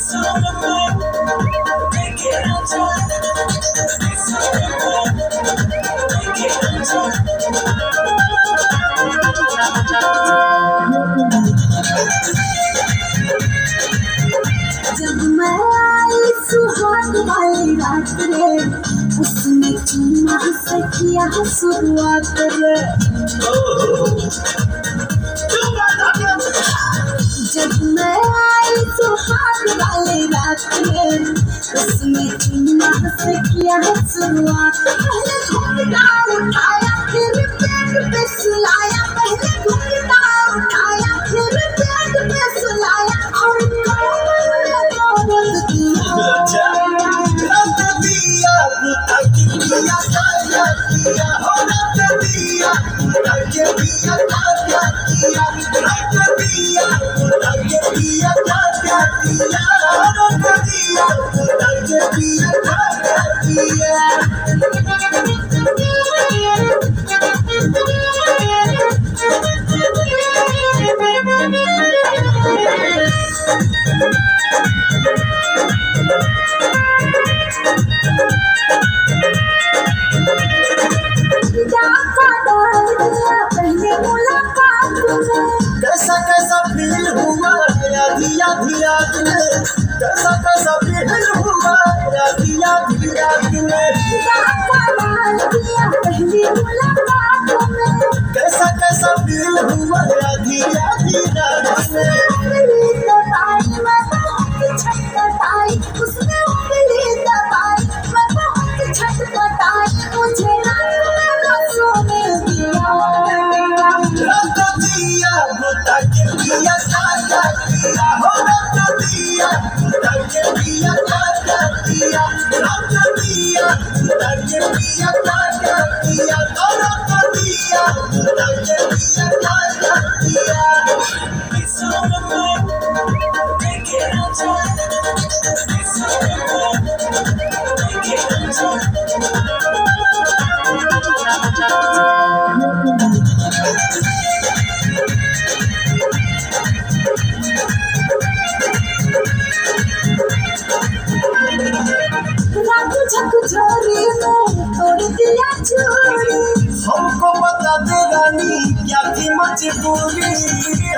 जब मैं आई सुहाग वाली रात रे, उसने चुम्मा से किया शुरुआत रे। जब मैं आई सुहाग वाली रात रे, उसने चुम्मा से किया शुरुआत। पहले घूंघटा उठाया फिर पेट पे सुलाया, पहले घूंघटा उठाया फिर पेट पे सुलाया, और कैसा कैसा फील हुआ आधी आधी रात में, कैसा कैसा फील हुआ आधी आधी रात में, कैसा कैसा फील हुआ आधी आधी रात में। उसने उंगली दबाई, मैं बहुत छटपटाई, मुझे रात में सोने दिया। झकझोरी में तोड़ दिया चोरी, हमको बता दे रानी क्या थी मजबूरी,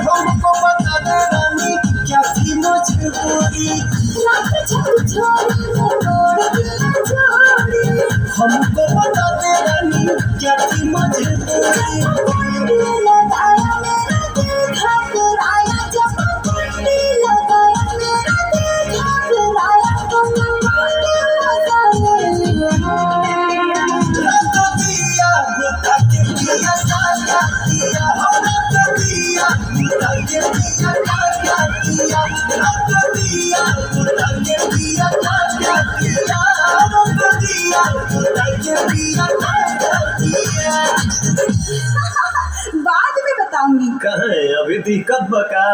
हमको बता दे रानी क्या थी मजबूरी। झकझोरी में तोड़ दिया चोरी, हमको बता दे रानी क्या थी मजबूरी। लगाया मेरा दिल घबराया, जब कुंडी लगाया मेरा दिल घबराया, तो बाद में बताऊंगी। कहे अभी दिक्कत बका।